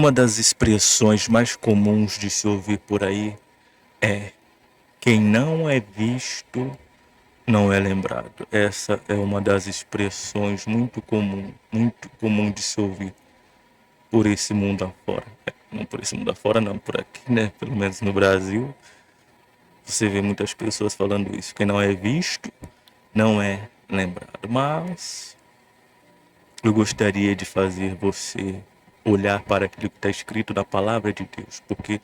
Uma das expressões mais comuns de se ouvir por aí é: quem não é visto não é lembrado. Essa é uma das expressões muito comum de se ouvir por esse mundo afora. Não por esse mundo afora, não, por aqui, né? Pelo menos no Brasil, você vê muitas pessoas falando isso. Quem não é visto não é lembrado. Mas eu gostaria de fazer você olhar para aquilo que está escrito na palavra de Deus, porque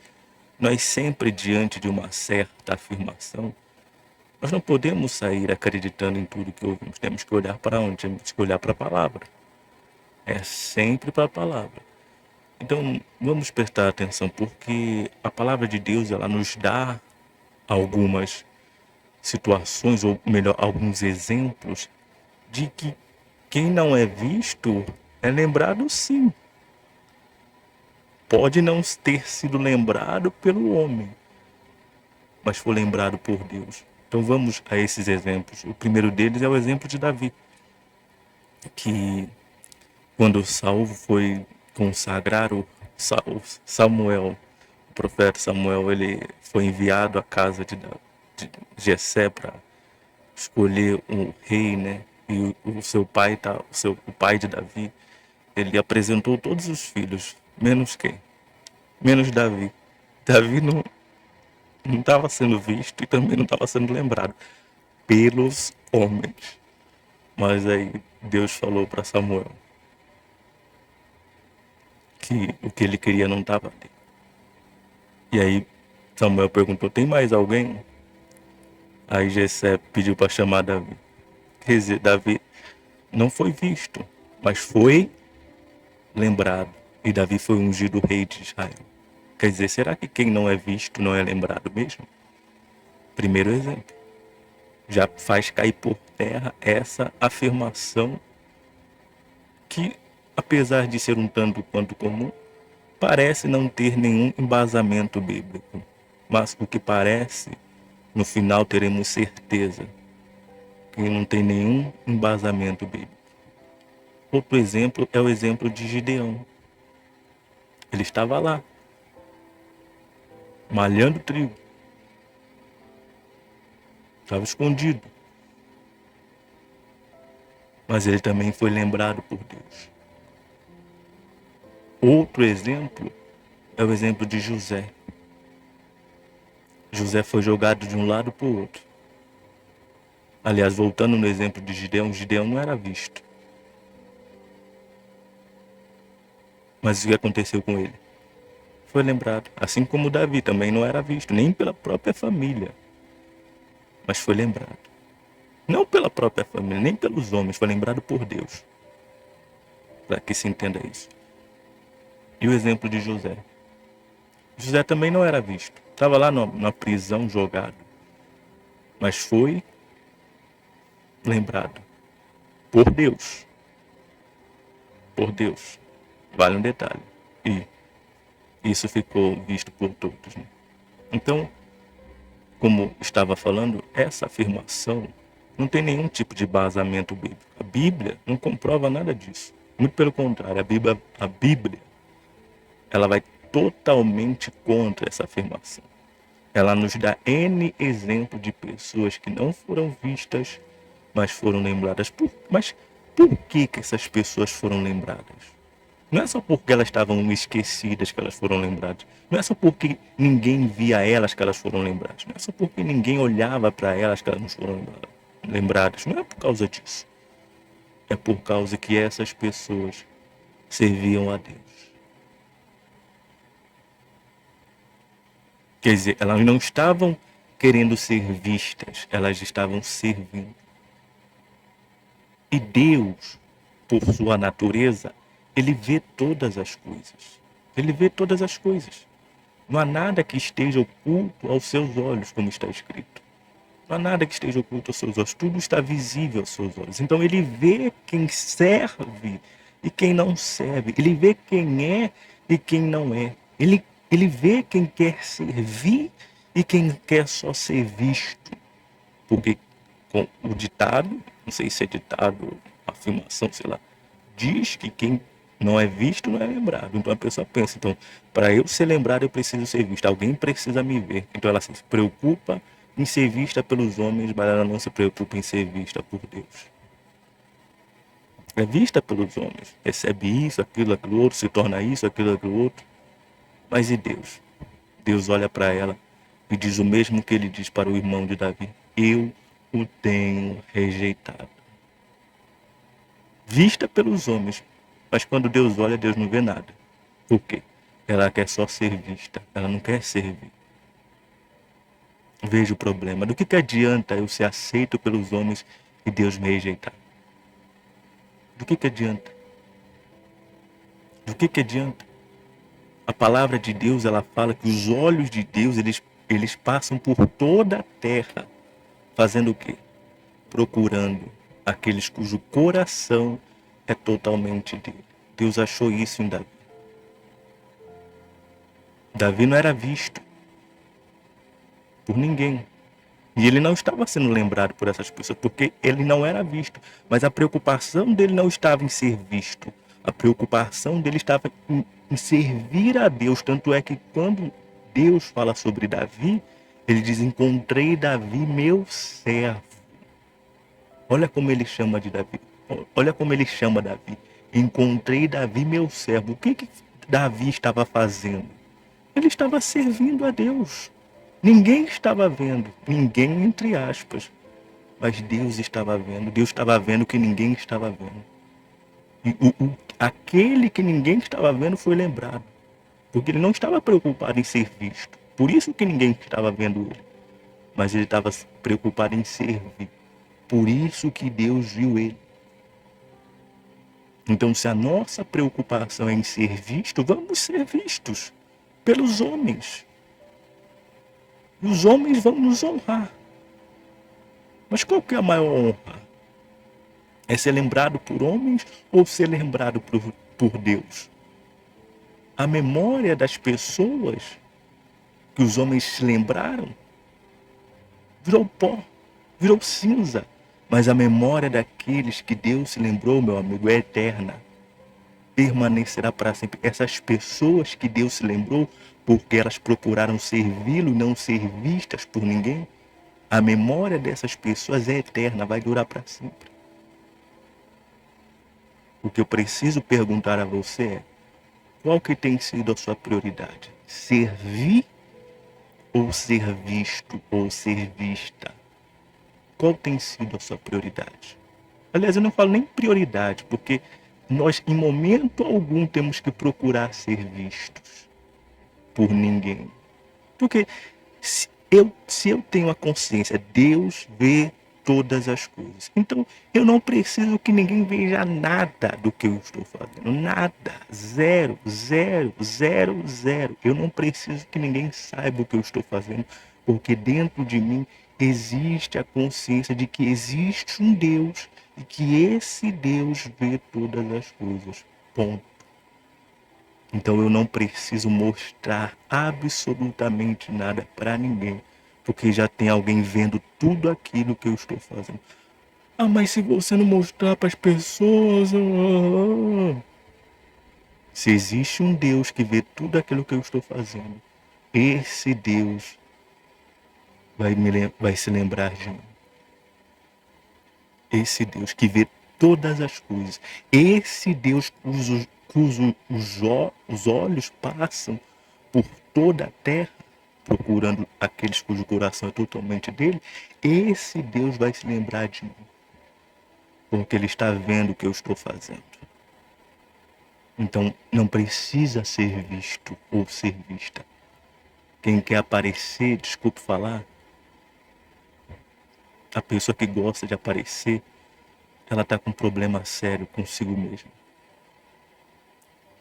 nós sempre, diante de uma certa afirmação, nós não podemos sair acreditando em tudo que ouvimos. Temos que olhar para onde? Temos que olhar para a palavra. É sempre para a palavra. Então, vamos prestar atenção, porque a palavra de Deus, ela nos dá algumas situações, ou melhor, alguns exemplos de que quem não é visto é lembrado, sim. Pode não ter sido lembrado pelo homem, mas foi lembrado por Deus. Então vamos a esses exemplos. O primeiro deles é o exemplo de Davi, que quando Saul foi consagrar o Samuel, o profeta Samuel, ele foi enviado à casa de Jessé para escolher um rei, né? E o seu pai, o pai de Davi, ele apresentou todos os filhos, menos quem? Menos Davi. Davi não estava sendo visto e também não estava sendo lembrado pelos homens. Mas aí Deus falou para Samuel que o que ele queria não estava ali. E aí Samuel perguntou: tem mais alguém? Aí Jessé pediu para chamar Davi. Quer dizer, Davi não foi visto, mas foi lembrado. E Davi foi ungido rei de Israel. Quer dizer, será que quem não é visto não é lembrado mesmo? Primeiro exemplo. Já faz cair por terra essa afirmação que, apesar de ser um tanto quanto comum, parece não ter nenhum embasamento bíblico. Mas o que parece, no final teremos certeza que não tem nenhum embasamento bíblico. Outro exemplo é o exemplo de Gideão. Ele estava lá, malhando trigo, estava escondido, mas ele também foi lembrado por Deus. Outro exemplo é o exemplo de José. José foi jogado de um lado para o outro. Aliás, voltando no exemplo de Gideão, Gideão não era visto. Mas o que aconteceu com ele? Foi lembrado. Assim como Davi também não era visto, nem pela própria família, mas foi lembrado. Não pela própria família, nem pelos homens, foi lembrado por Deus. Para que se entenda isso. E o exemplo de José. José também não era visto. Estava lá na prisão jogado. Mas foi lembrado por Deus. Por Deus. Vale um detalhe. E isso ficou visto por todos, né? Então, como estava falando, essa afirmação não tem nenhum tipo de embasamento bíblico. A Bíblia não comprova nada disso. Muito pelo contrário, a Bíblia ela vai totalmente contra essa afirmação. Ela nos dá N exemplo de pessoas que não foram vistas, mas foram lembradas. Mas por que essas pessoas foram lembradas? Não é só porque elas estavam esquecidas que elas foram lembradas. Não é só porque ninguém via elas que elas foram lembradas. Não é só porque ninguém olhava para elas que elas não foram lembradas. Não é por causa disso. É por causa que essas pessoas serviam a Deus. Quer dizer, elas não estavam querendo ser vistas, elas estavam servindo. E Deus, por sua natureza, ele vê todas as coisas. Ele vê todas as coisas. Não há nada que esteja oculto aos seus olhos, como está escrito. Não há nada que esteja oculto aos seus olhos. Tudo está visível aos seus olhos. Então ele vê quem serve e quem não serve. Ele vê quem é e quem não é. Ele vê quem quer servir e quem quer só ser visto. Porque com o ditado, não sei se é ditado, afirmação, sei lá, diz que quem Não é visto, não é lembrado. Então a pessoa pensa, então, para eu ser lembrado, eu preciso ser visto. Alguém precisa me ver. Então ela se preocupa em ser vista pelos homens, mas ela não se preocupa em ser vista por Deus. É vista pelos homens. Recebe isso, aquilo outro, se torna isso, aquilo outro. Mas e Deus? Deus olha para ela e diz o mesmo que ele diz para o irmão de Davi: eu o tenho rejeitado. Vista pelos homens, mas quando Deus olha, Deus não vê nada. Por quê? Ela quer só ser vista, ela não quer servir. Veja o problema. Do que adianta eu ser aceito pelos homens e Deus me rejeitar? Do que adianta? Do que adianta? A palavra de Deus, ela fala que os olhos de Deus, eles passam por toda a terra, fazendo o quê? Procurando aqueles cujo coração é totalmente dele. Deus achou isso em Davi. Davi não era visto por ninguém. E ele não estava sendo lembrado por essas pessoas, porque ele não era visto. Mas a preocupação dele não estava em ser visto. A preocupação dele estava em servir a Deus. Tanto é que quando Deus fala sobre Davi, ele diz: encontrei Davi, meu servo. Olha como ele chama de Davi. Olha como ele chama Davi. Encontrei Davi, meu servo. O que Davi estava fazendo? Ele estava servindo a Deus. Ninguém estava vendo. Ninguém, entre aspas. Mas Deus estava vendo. Deus estava vendo que ninguém estava vendo. E aquele que ninguém estava vendo foi lembrado. Porque ele não estava preocupado em ser visto. Por isso que ninguém estava vendo ele. Mas ele estava preocupado em servir. Por isso que Deus viu ele. Então, se a nossa preocupação é em ser visto, vamos ser vistos pelos homens. E os homens vão nos honrar. Mas qual que é a maior honra? É ser lembrado por homens ou ser lembrado por Deus? A memória das pessoas que os homens se lembraram virou pó, virou cinza. Mas a memória daqueles que Deus se lembrou, meu amigo, é eterna. Permanecerá para sempre. Essas pessoas que Deus se lembrou, porque elas procuraram servi-lo e não ser vistas por ninguém, a memória dessas pessoas é eterna, vai durar para sempre. O que eu preciso perguntar a você é: qual que tem sido a sua prioridade? Servir ou ser visto ou ser vista? Qual tem sido a sua prioridade? Aliás, eu não falo nem prioridade, porque nós em momento algum temos que procurar ser vistos por ninguém. Porque se eu tenho a consciência, Deus vê todas as coisas. Então, eu não preciso que ninguém veja nada do que eu estou fazendo. Nada. Zero, zero, zero, zero. Eu não preciso que ninguém saiba o que eu estou fazendo, porque dentro de mim existe a consciência de que existe um Deus e que esse Deus vê todas as coisas. Ponto. Então eu não preciso mostrar absolutamente nada para ninguém, porque já tem alguém vendo tudo aquilo que eu estou fazendo. Ah, mas se você não mostrar para as pessoas. Se existe um Deus que vê tudo aquilo que eu estou fazendo, esse Deus vai se lembrar de mim. Esse Deus que vê todas as coisas. Esse Deus cujos os olhos passam por toda a terra, procurando aqueles cujo coração é totalmente dele. Esse Deus vai se lembrar de mim, porque ele está vendo o que eu estou fazendo. Então, não precisa ser visto ou ser vista. Quem quer aparecer, desculpe falar, a pessoa que gosta de aparecer, ela está com um problema sério consigo mesma.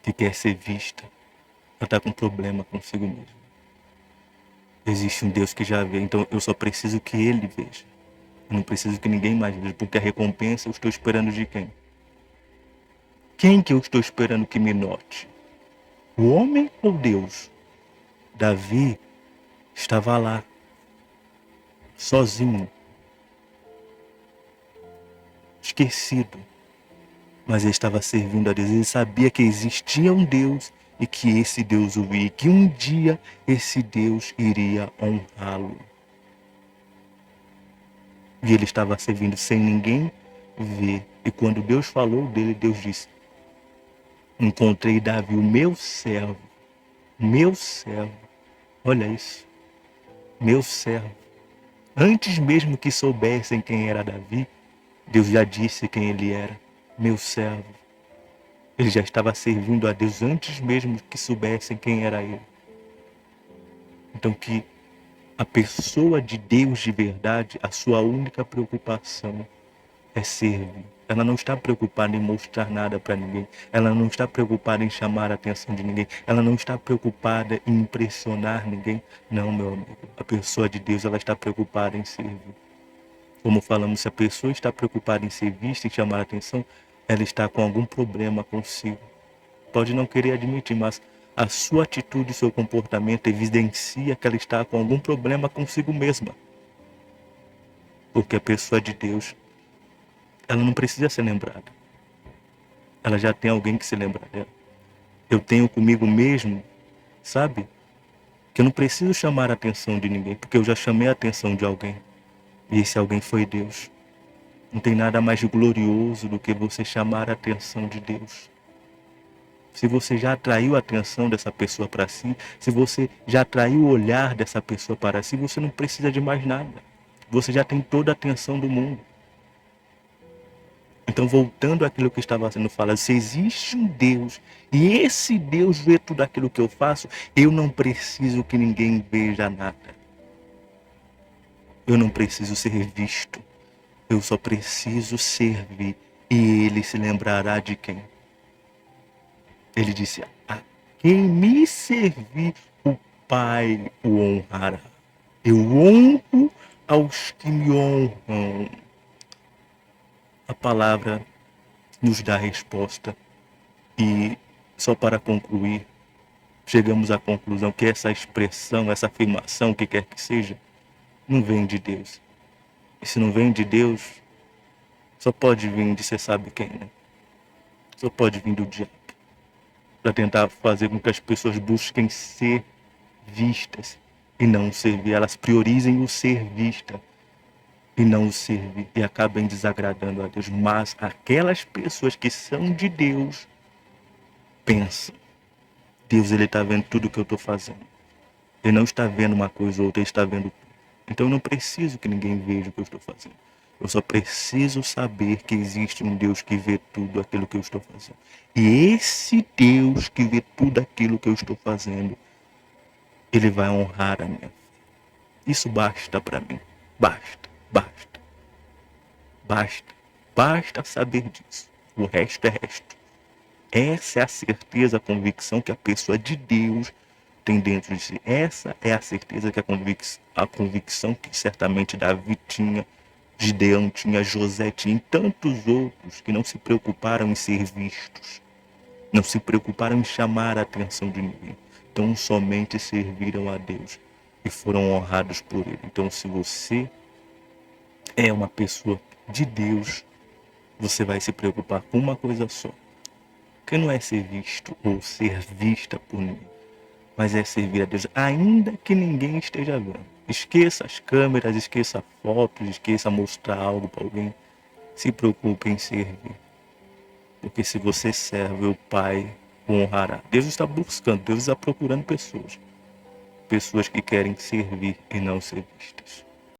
Que quer ser vista, ela está com um problema consigo mesma. Existe um Deus que já vê, então eu só preciso que ele veja. Eu não preciso que ninguém mais veja, porque a recompensa eu estou esperando de quem? Quem que eu estou esperando que me note? O homem ou Deus? Davi estava lá, sozinho, esquecido. mas ele estava servindo a Deus. Ele sabia que existia um Deus e que esse Deus o via, e que um dia esse Deus iria honrá-lo. E ele estava servindo sem ninguém ver. E quando Deus falou dele, Deus disse: encontrei Davi, o meu servo. Meu servo. Olha isso. Meu servo. Antes mesmo que soubessem quem era Davi, Deus já disse quem ele era. Meu servo. Ele já estava servindo a Deus antes mesmo que soubessem quem era ele. Então que a pessoa de Deus de verdade, a sua única preocupação é servir. Ela não está preocupada em mostrar nada para ninguém. Ela não está preocupada em chamar a atenção de ninguém. Ela não está preocupada em impressionar ninguém. Não, meu amigo. A pessoa de Deus, ela está preocupada em servir. Como falamos, se a pessoa está preocupada em ser vista e chamar a atenção, ela está com algum problema consigo. Pode não querer admitir, mas a sua atitude e seu comportamento evidencia que ela está com algum problema consigo mesma. Porque a pessoa de Deus, ela não precisa ser lembrada. Ela já tem alguém que se lembra dela. Eu tenho comigo mesmo, sabe? Que eu não preciso chamar a atenção de ninguém, porque eu já chamei a atenção de alguém. E esse alguém foi Deus. Não tem nada mais glorioso do que você chamar a atenção de Deus. Se você já atraiu a atenção dessa pessoa para si, se você já atraiu o olhar dessa pessoa para si, você não precisa de mais nada. Você já tem toda a atenção do mundo. Então, voltando àquilo que estava sendo falado, se existe um Deus e esse Deus vê tudo aquilo que eu faço, eu não preciso que ninguém veja nada. Eu não preciso ser visto. Eu só preciso servir e ele se lembrará de quem? Ele disse: a quem me servir, o Pai o honrará. Eu honro aos que me honram. A palavra nos dá a resposta. E só para concluir, chegamos à conclusão que essa expressão, essa afirmação, o que quer que seja, não vem de Deus. E se não vem de Deus, só pode vir de você sabe quem, né? Só pode vir do diabo. Para tentar fazer com que as pessoas busquem ser vistas e não servir. Elas priorizem o ser vista e não o servir. E acabem desagradando a Deus. Mas aquelas pessoas que são de Deus pensam: Deus, ele está vendo tudo o que eu estou fazendo. Ele não está vendo uma coisa ou outra, ele está vendo tudo. Então eu não preciso que ninguém veja o que eu estou fazendo. Eu só preciso saber que existe um Deus que vê tudo aquilo que eu estou fazendo. E esse Deus que vê tudo aquilo que eu estou fazendo, ele vai honrar a minha fé. Isso basta para mim. Basta, basta, basta. Basta saber disso. O resto é resto. Essa é a certeza, a convicção que a pessoa de Deus tem dentro de si. Essa é a certeza que a convicção que certamente Davi tinha, Gideão tinha, José tinha, e tantos outros que não se preocuparam em ser vistos, não se preocuparam em chamar a atenção de ninguém, tão somente serviram a Deus e foram honrados por ele. Então, se você é uma pessoa de Deus, você vai se preocupar com uma coisa só, que não é ser visto ou ser vista por ninguém, mas é servir a Deus, ainda que ninguém esteja vendo. Esqueça as câmeras, esqueça fotos, esqueça mostrar algo para alguém. Se preocupe em servir. Porque se você serve, o Pai o honrará. Deus está buscando, Deus está procurando pessoas. Pessoas que querem servir e não ser vistas.